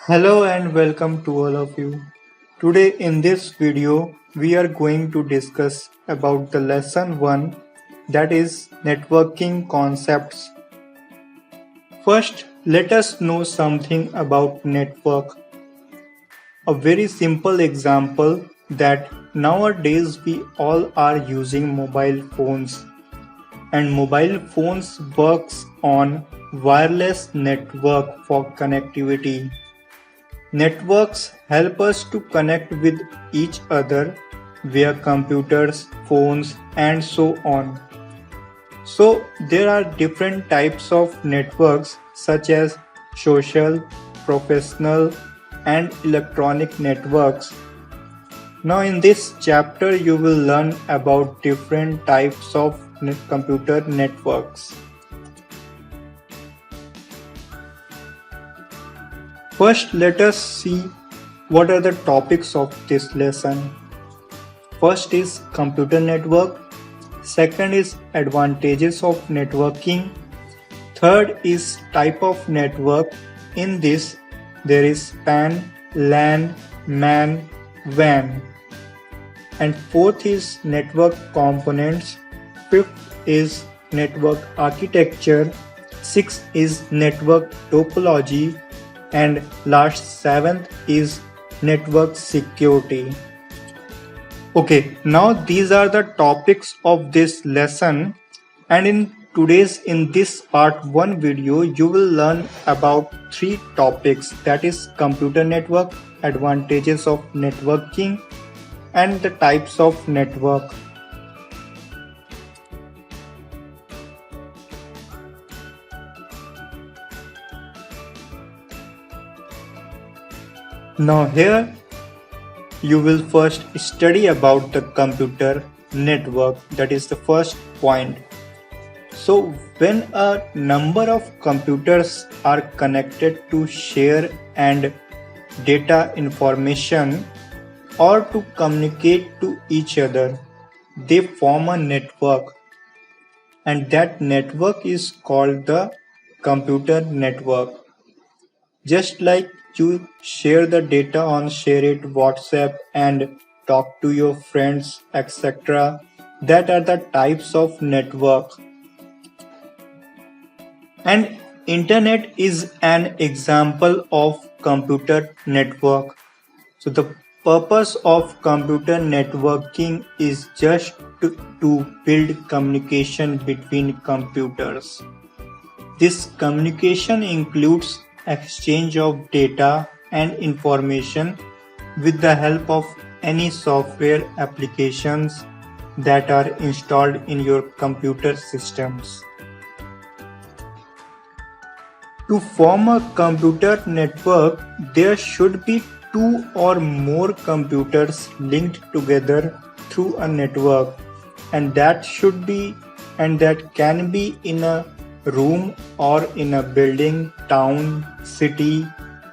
Hello and welcome to all of you. Today in this video we are going to discuss about the lesson 1, that is networking concepts. First, let us know something about network. A very simple example that nowadays we all are using mobile phones, and mobile phones works on wireless network for connectivity. Networks help us to connect with each other via computers, phones, and so on. So, there are different types of networks such as social, professional, and electronic networks. Now, in this chapter, you will learn about different types of computer networks. First, let us see what are the topics of this lesson. First is computer network. Second is advantages of networking. Third is type of network. In this, there is PAN, LAN, MAN, WAN. And fourth is network components. Fifth is network architecture. Sixth is network topology. And last, seventh is network security. Okay, now these are the topics of this lesson, and in this part 1 video you will learn about 3 topics, that is computer network, advantages of networking, and the types of network. Now here you will first study about the computer network, that is the first point. So when a number of computers are connected to share and data information or to communicate to each other, they form a network, and that network is called the computer network. Just like you share the data on ShareIt, WhatsApp, and talk to your friends, etc. That are the types of network. And internet is an example of computer network. So the purpose of computer networking is just to build communication between computers. This communication includes exchange of data and information with the help of any software applications that are installed in your computer systems. To form a computer network, there should be 2 or more computers linked together through a network, and that can be in a room or in a building, town, city,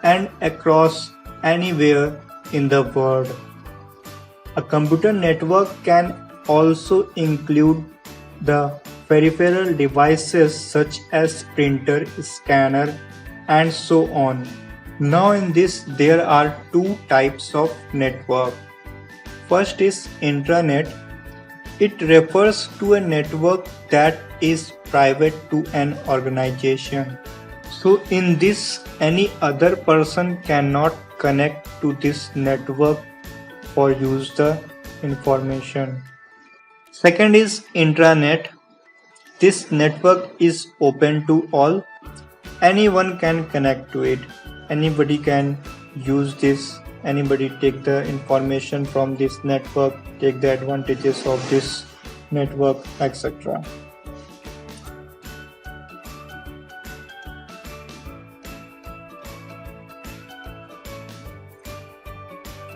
and across anywhere in the world. A computer network can also include the peripheral devices such as printer, scanner, and so on. Now in this there are 2 types of network. First is intranet. It refers to a network that is private to an organization. So in this, any other person cannot connect to this network for use the information. Second is intranet. This network is open to all. Anyone can connect to it. Anybody can use this. Anybody take the information from this network, take the advantages of this network, etc.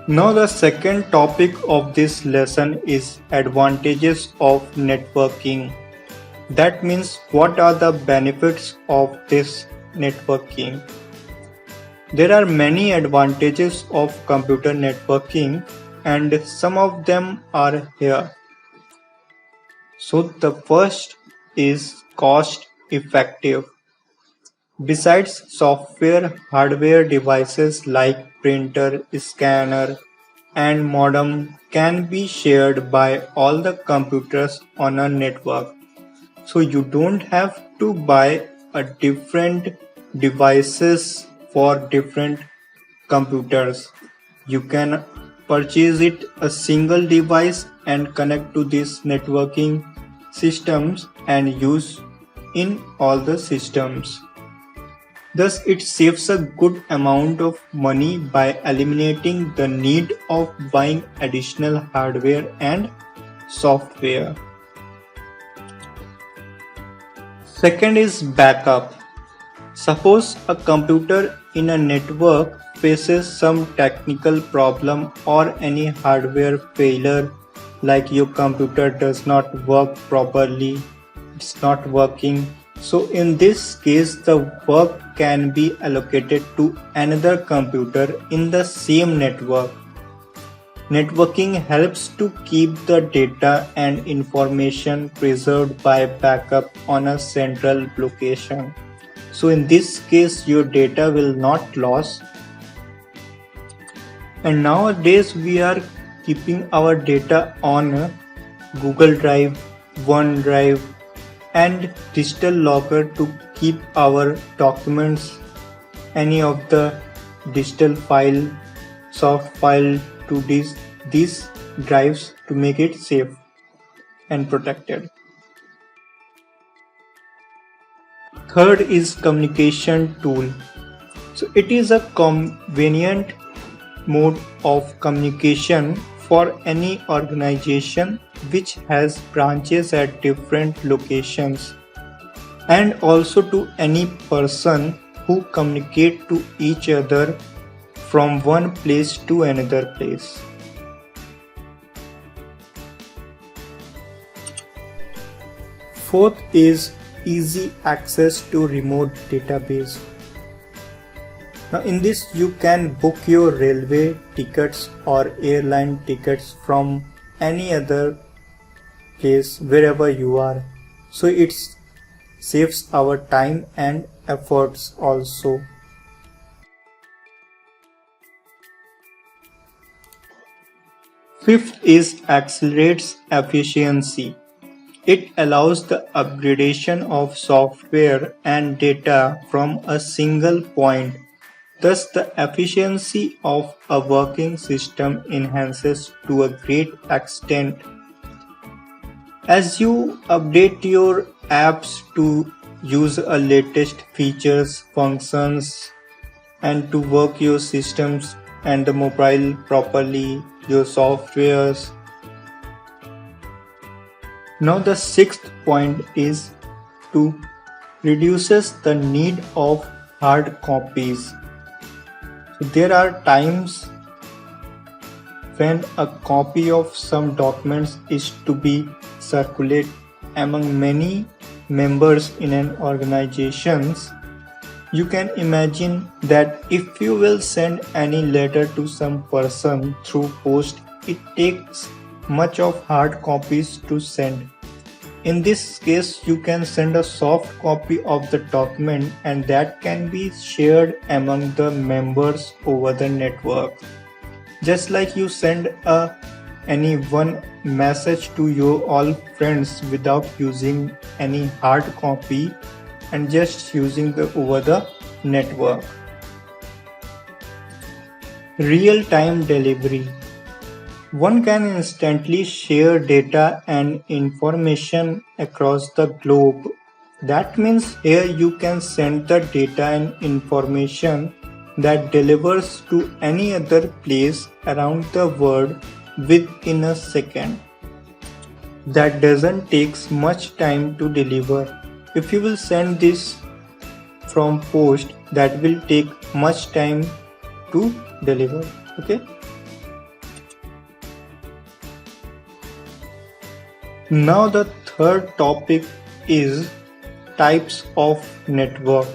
Now the second topic of this lesson is advantages of networking. That means what are the benefits of this networking? There are many advantages of computer networking, and some of them are here. So the first is cost effective. Besides software, hardware devices like printer, scanner, and modem can be shared by all the computers on a network. So you don't have to buy a different devices for different computers. You can purchase it a single device and connect to these networking systems and use in all the systems. Thus, it saves a good amount of money by eliminating the need of buying additional hardware and software. Second is backup. Suppose a computer in a network faces some technical problem or any hardware failure, like your computer does not work properly, it's not working. So in this case, the work can be allocated to another computer in the same network. Networking helps to keep the data and information preserved by backup on a central location. So in this case, your data will not lose. And nowadays we are keeping our data on Google Drive, OneDrive, and digital locker to keep our documents, any of the digital file, soft file to these drives to make it safe and protected. Third is communication tool. So it is a convenient mode of communication for any organization which has branches at different locations, and also to any person who communicate to each other from one place to another place. Fourth is easy access to remote database. Now in this you can book your railway tickets or airline tickets from any other place wherever you are. So it saves our time and efforts also. Fifth is accelerates efficiency. It allows the upgradation of software and data from a single point. Thus, the efficiency of a working system enhances to a great extent. As you update your apps to use a latest features, functions, and to work your systems and the mobile properly, your softwares. Now the sixth point is to reduces the need of hard copies. So there are times when a copy of some documents is to be circulated among many members in an organization. You can imagine that if you will send any letter to some person through post, it takes much of hard copies to send. In this case, you can send a soft copy of the document and that can be shared among the members over the network. Just like you send any one message to your all friends without using any hard copy and just using the over the network. Real-time delivery. One can instantly share data and information across the globe. That means here you can send the data and information that delivers to any other place around the world within a second. That doesn't take much time to deliver. If you will send this from post, that will take much time to deliver. Okay. Now the third topic is types of network.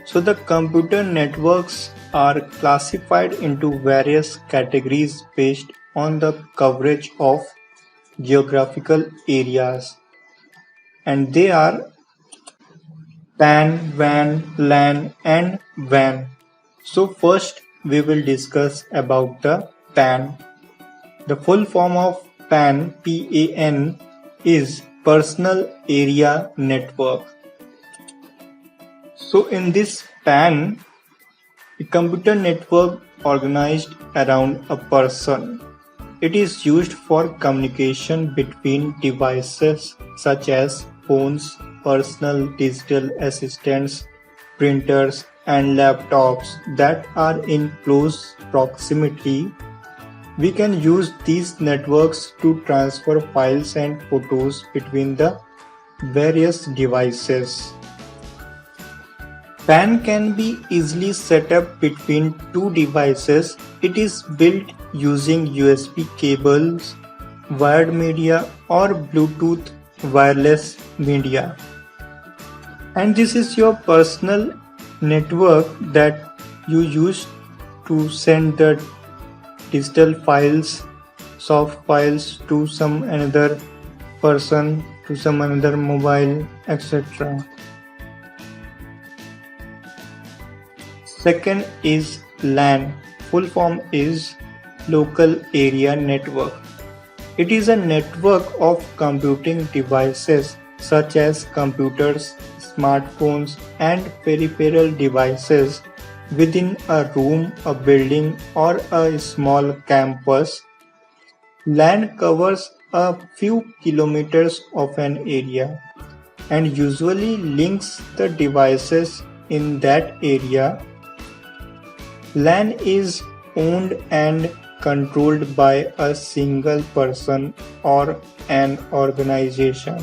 So the computer networks are classified into various categories based on the coverage of geographical areas, and they are PAN, WAN, LAN and WAN. So first we will discuss about the PAN. The full form of PAN, PAN, is Personal Area Network. So in this PAN, a computer network organized around a person. It is used for communication between devices such as phones, personal digital assistants, printers, and laptops that are in close proximity. We can use these networks to transfer files and photos between the various devices. PAN can be easily set up between two devices. It is built using USB cables, wired media, or Bluetooth wireless media. And this is your personal network that you use to send the digital files, soft files to some another person, to some another mobile, etc. Second is LAN. Full form is Local Area Network. It is a network of computing devices such as computers, smartphones, and peripheral devices within a room, a building, or a small campus. LAN covers a few kilometers of an area and usually links the devices in that area. LAN is owned and controlled by a single person or an organization.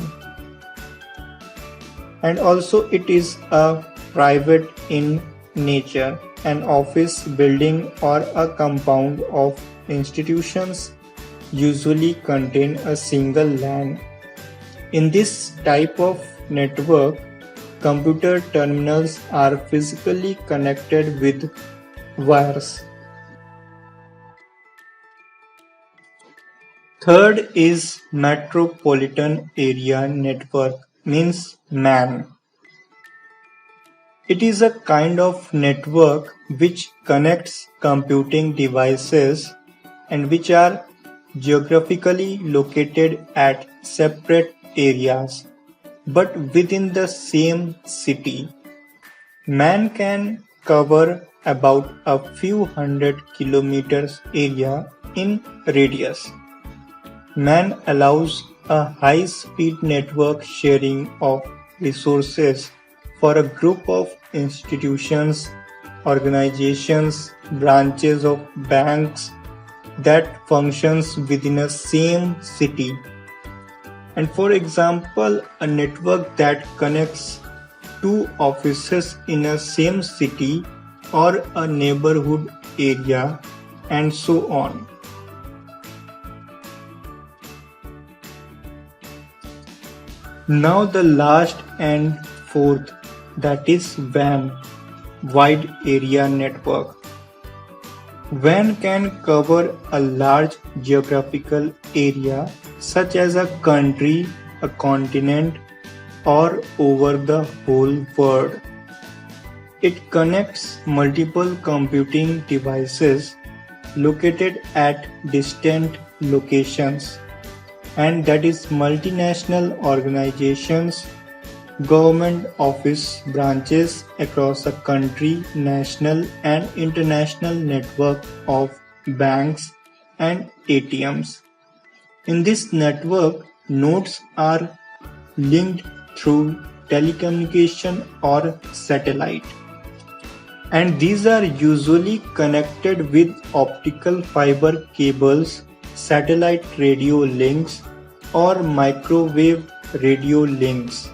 And also it is a private in nature. An office building or a compound of institutions usually contain a single LAN. In this type of network, computer terminals are physically connected with wires. Third is Metropolitan Area Network, means MAN. It is a kind of network which connects computing devices and which are geographically located at separate areas but within the same city. MAN can cover about a few hundred kilometers area in radius. MAN allows a high-speed network sharing of resources for a group of institutions, organizations, branches of banks that functions within a same city. And for example, a network that connects two offices in a same city or a neighborhood area, and so on. Now the last and fourth, that is WAN, Wide Area Network. WAN can cover a large geographical area such as a country, a continent, or over the whole world. It connects multiple computing devices located at distant locations, and that is multinational organizations, government office branches across a country, national and international network of banks and ATMs. In this network, nodes are linked through telecommunication or satellite, and these are usually connected with optical fiber cables, satellite radio links, or microwave radio links.